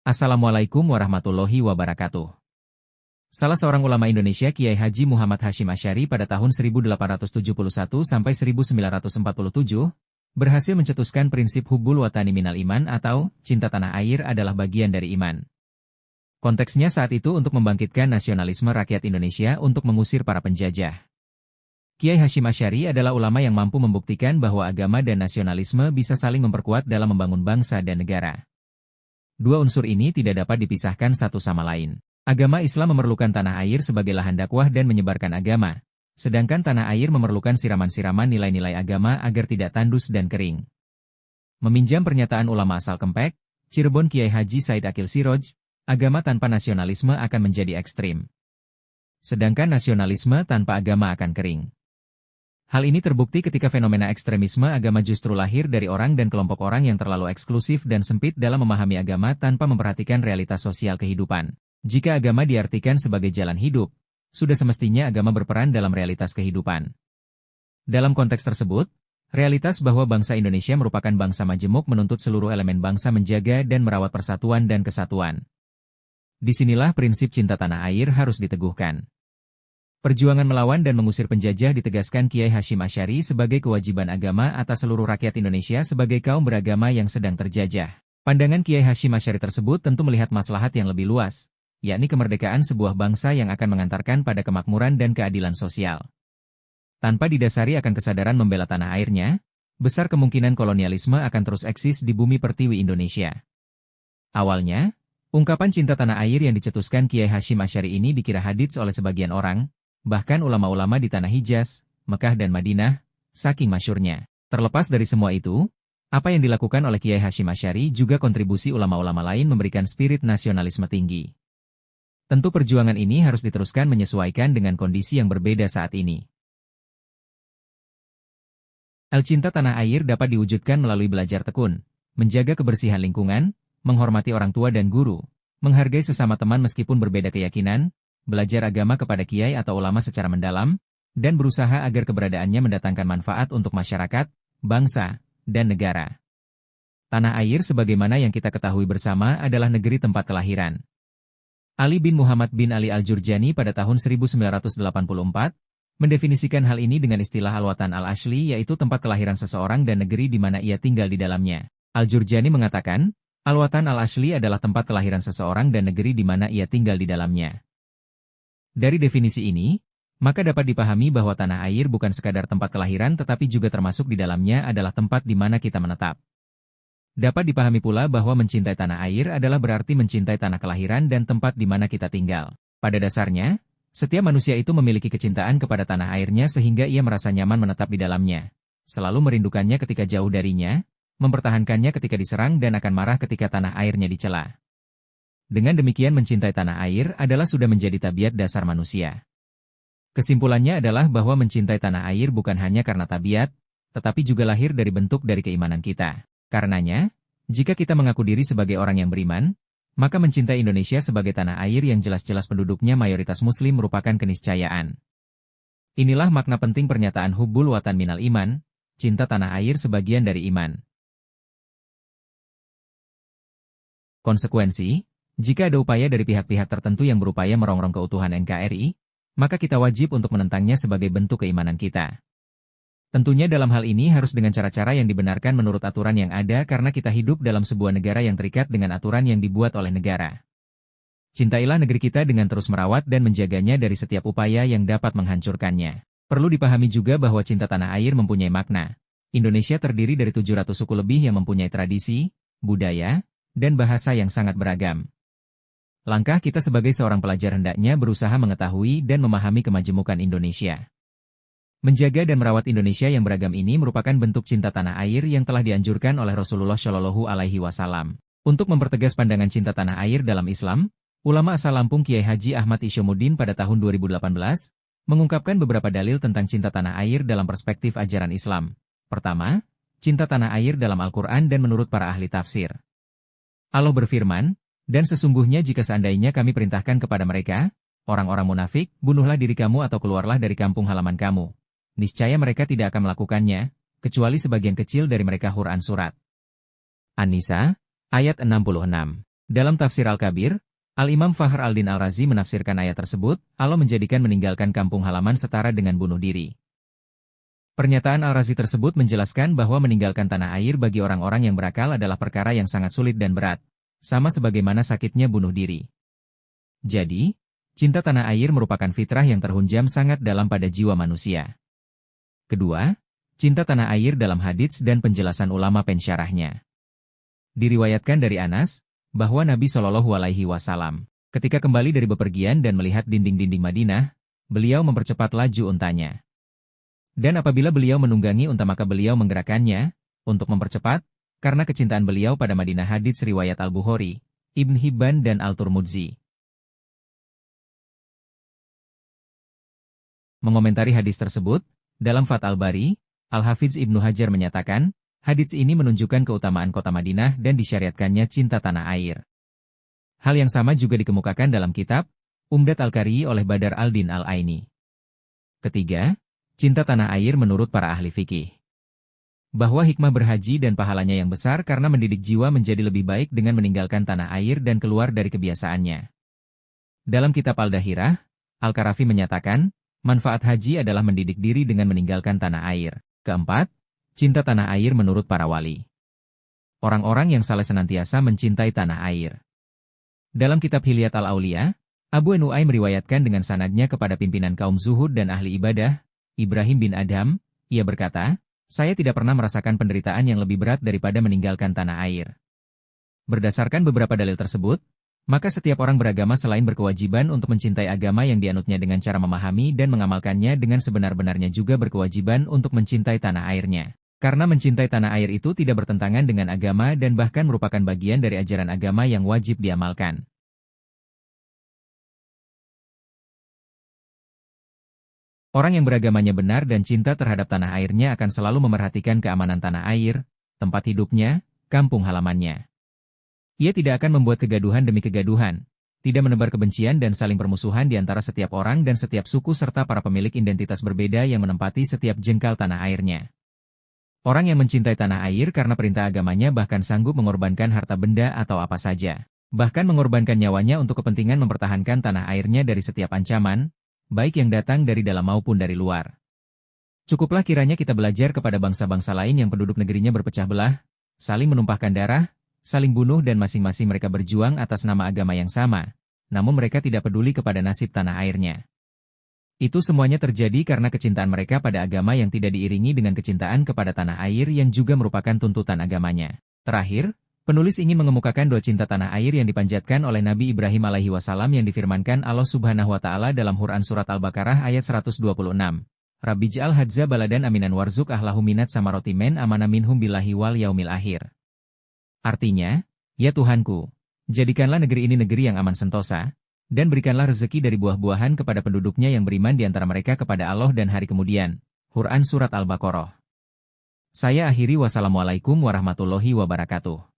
Assalamualaikum warahmatullahi wabarakatuh. Salah seorang ulama Indonesia Kiai Haji Muhammad Hasyim Asy'ari pada tahun 1871 sampai 1947 berhasil mencetuskan prinsip hubbul watani minal iman atau cinta tanah air adalah bagian dari iman. Konteksnya saat itu untuk membangkitkan nasionalisme rakyat Indonesia untuk mengusir para penjajah. Kiai Hasyim Asy'ari adalah ulama yang mampu membuktikan bahwa agama dan nasionalisme bisa saling memperkuat dalam membangun bangsa dan negara. Dua unsur ini tidak dapat dipisahkan satu sama lain. Agama Islam memerlukan tanah air sebagai lahan dakwah dan menyebarkan agama, sedangkan tanah air memerlukan siraman-siraman nilai-nilai agama agar tidak tandus dan kering. Meminjam pernyataan ulama asal Kempek, Cirebon Kiai Haji Said Akil Siroj, agama tanpa nasionalisme akan menjadi ekstrim. Sedangkan nasionalisme tanpa agama akan kering. Hal ini terbukti ketika fenomena ekstremisme agama justru lahir dari orang dan kelompok orang yang terlalu eksklusif dan sempit dalam memahami agama tanpa memperhatikan realitas sosial kehidupan. Jika agama diartikan sebagai jalan hidup, sudah semestinya agama berperan dalam realitas kehidupan. Dalam konteks tersebut, realitas bahwa bangsa Indonesia merupakan bangsa majemuk menuntut seluruh elemen bangsa menjaga dan merawat persatuan dan kesatuan. Disinilah prinsip cinta tanah air harus diteguhkan. Perjuangan melawan dan mengusir penjajah ditegaskan Kiai Hasyim Asy'ari sebagai kewajiban agama atas seluruh rakyat Indonesia sebagai kaum beragama yang sedang terjajah. Pandangan Kiai Hasyim Asy'ari tersebut tentu melihat maslahat yang lebih luas, yakni kemerdekaan sebuah bangsa yang akan mengantarkan pada kemakmuran dan keadilan sosial. Tanpa didasari akan kesadaran membela tanah airnya, besar kemungkinan kolonialisme akan terus eksis di bumi pertiwi Indonesia. Awalnya, ungkapan cinta tanah air yang dicetuskan Kiai Hasyim Asy'ari ini dikira hadits oleh sebagian orang, bahkan ulama-ulama di tanah Hijaz, Mekah dan Madinah, saking masyhurnya. Terlepas dari semua itu, apa yang dilakukan oleh Kiai Hasyim Asy'ari juga kontribusi ulama-ulama lain memberikan spirit nasionalisme tinggi. Tentu perjuangan ini harus diteruskan menyesuaikan dengan kondisi yang berbeda saat ini. Cinta tanah air dapat diwujudkan melalui belajar tekun, menjaga kebersihan lingkungan, menghormati orang tua dan guru, menghargai sesama teman meskipun berbeda keyakinan, belajar agama kepada kiai atau ulama secara mendalam, dan berusaha agar keberadaannya mendatangkan manfaat untuk masyarakat, bangsa, dan negara. Tanah air sebagaimana yang kita ketahui bersama adalah negeri tempat kelahiran. Ali bin Muhammad bin Ali Al-Jurjani pada tahun 1984, mendefinisikan hal ini dengan istilah al-watan al-ashli yaitu tempat kelahiran seseorang dan negeri di mana ia tinggal di dalamnya. Al-Jurjani mengatakan, al-watan al-ashli adalah tempat kelahiran seseorang dan negeri di mana ia tinggal di dalamnya. Dari definisi ini, maka dapat dipahami bahwa tanah air bukan sekadar tempat kelahiran tetapi juga termasuk di dalamnya adalah tempat di mana kita menetap. Dapat dipahami pula bahwa mencintai tanah air adalah berarti mencintai tanah kelahiran dan tempat di mana kita tinggal. Pada dasarnya, setiap manusia itu memiliki kecintaan kepada tanah airnya sehingga ia merasa nyaman menetap di dalamnya. Selalu merindukannya ketika jauh darinya, mempertahankannya ketika diserang dan akan marah ketika tanah airnya dicela. Dengan demikian mencintai tanah air adalah sudah menjadi tabiat dasar manusia. Kesimpulannya adalah bahwa mencintai tanah air bukan hanya karena tabiat, tetapi juga lahir dari bentuk dari keimanan kita. Karenanya, jika kita mengaku diri sebagai orang yang beriman, maka mencintai Indonesia sebagai tanah air yang jelas-jelas penduduknya mayoritas muslim merupakan keniscayaan. Inilah makna penting pernyataan hubbul watan minal iman, cinta tanah air sebagian dari iman. Konsekuensi, jika ada upaya dari pihak-pihak tertentu yang berupaya merongrong keutuhan NKRI, maka kita wajib untuk menentangnya sebagai bentuk keimanan kita. Tentunya dalam hal ini harus dengan cara-cara yang dibenarkan menurut aturan yang ada karena kita hidup dalam sebuah negara yang terikat dengan aturan yang dibuat oleh negara. Cintailah negeri kita dengan terus merawat dan menjaganya dari setiap upaya yang dapat menghancurkannya. Perlu dipahami juga bahwa cinta tanah air mempunyai makna. Indonesia terdiri dari 700 suku lebih yang mempunyai tradisi, budaya, dan bahasa yang sangat beragam. Langkah kita sebagai seorang pelajar hendaknya berusaha mengetahui dan memahami kemajemukan Indonesia. Menjaga dan merawat Indonesia yang beragam ini merupakan bentuk cinta tanah air yang telah dianjurkan oleh Rasulullah Shallallahu Alaihi Wasallam. Untuk mempertegas pandangan cinta tanah air dalam Islam, ulama asal Lampung Kiai Haji Ahmad Isyomudin pada tahun 2018 mengungkapkan beberapa dalil tentang cinta tanah air dalam perspektif ajaran Islam. Pertama, cinta tanah air dalam Al-Quran dan menurut para ahli tafsir. Allah berfirman, dan sesungguhnya jika seandainya kami perintahkan kepada mereka, orang-orang munafik, bunuhlah diri kamu atau keluarlah dari kampung halaman kamu. Niscaya mereka tidak akan melakukannya, kecuali sebagian kecil dari mereka. Quran Surat An-Nisa, ayat 66. Dalam tafsir Al-Kabir, Al-Imam Fakhr al-Din Al-Razi menafsirkan ayat tersebut, Allah menjadikan meninggalkan kampung halaman setara dengan bunuh diri. Pernyataan Al-Razi tersebut menjelaskan bahwa meninggalkan tanah air bagi orang-orang yang berakal adalah perkara yang sangat sulit dan berat, sama sebagaimana sakitnya bunuh diri. Jadi, cinta tanah air merupakan fitrah yang terhunjam sangat dalam pada jiwa manusia. Kedua, cinta tanah air dalam hadits dan penjelasan ulama pensyarahnya. Diriwayatkan dari Anas, bahwa Nabi Shallallahu Alaihi Wasallam, ketika kembali dari bepergian dan melihat dinding-dinding Madinah, beliau mempercepat laju untanya. Dan apabila beliau menunggangi unta maka beliau menggerakkannya, untuk mempercepat, karena kecintaan beliau pada Madinah. Hadits riwayat Al-Bukhari, Ibn Hibban dan Al-Turmudzi. Mengomentari hadis tersebut, dalam Fath Al-Bari, Al-Hafidz Ibnu Hajar menyatakan, hadits ini menunjukkan keutamaan kota Madinah dan disyariatkannya cinta tanah air. Hal yang sama juga dikemukakan dalam kitab Umdat Al-Qari oleh Badar al-Din Al-Aini. Ketiga, cinta tanah air menurut para ahli fikih. Bahwa hikmah berhaji dan pahalanya yang besar karena mendidik jiwa menjadi lebih baik dengan meninggalkan tanah air dan keluar dari kebiasaannya. Dalam kitab Al-Dahirah, Al-Karafi menyatakan, manfaat haji adalah mendidik diri dengan meninggalkan tanah air. Keempat, cinta tanah air menurut para wali. Orang-orang yang saleh senantiasa mencintai tanah air. Dalam kitab Hilyat Al-Aulia, Abu Nuaim meriwayatkan dengan sanadnya kepada pimpinan kaum zuhud dan ahli ibadah, Ibrahim bin Adham, ia berkata, saya tidak pernah merasakan penderitaan yang lebih berat daripada meninggalkan tanah air. Berdasarkan beberapa dalil tersebut, maka setiap orang beragama selain berkewajiban untuk mencintai agama yang dianutnya dengan cara memahami dan mengamalkannya dengan sebenar-benarnya juga berkewajiban untuk mencintai tanah airnya. Karena mencintai tanah air itu tidak bertentangan dengan agama dan bahkan merupakan bagian dari ajaran agama yang wajib diamalkan. Orang yang beragamanya benar dan cinta terhadap tanah airnya akan selalu memerhatikan keamanan tanah air, tempat hidupnya, kampung halamannya. Ia tidak akan membuat kegaduhan demi kegaduhan, tidak menebar kebencian dan saling permusuhan di antara setiap orang dan setiap suku serta para pemilik identitas berbeda yang menempati setiap jengkal tanah airnya. Orang yang mencintai tanah air karena perintah agamanya bahkan sanggup mengorbankan harta benda atau apa saja, bahkan mengorbankan nyawanya untuk kepentingan mempertahankan tanah airnya dari setiap ancaman, baik yang datang dari dalam maupun dari luar. Cukuplah kiranya kita belajar kepada bangsa-bangsa lain yang penduduk negerinya berpecah belah, saling menumpahkan darah, saling bunuh dan masing-masing mereka berjuang atas nama agama yang sama, namun mereka tidak peduli kepada nasib tanah airnya. Itu semuanya terjadi karena kecintaan mereka pada agama yang tidak diiringi dengan kecintaan kepada tanah air yang juga merupakan tuntutan agamanya. Terakhir, penulis ingin mengemukakan doa cinta tanah air yang dipanjatkan oleh Nabi Ibrahim alaihi wasallam yang difirmankan Allah Subhanahu wa taala dalam Quran surat Al-Baqarah ayat 126. Rabbij'al hadza baladan aminan warzuk ahlahu minat samaroti men amana minhum billahi wal yaumil akhir. Artinya, ya Tuhanku, jadikanlah negeri ini negeri yang aman sentosa, dan berikanlah rezeki dari buah-buahan kepada penduduknya yang beriman di antara mereka kepada Allah dan hari kemudian. Quran Surat Al-Baqarah. Saya akhiri wassalamualaikum warahmatullahi wabarakatuh.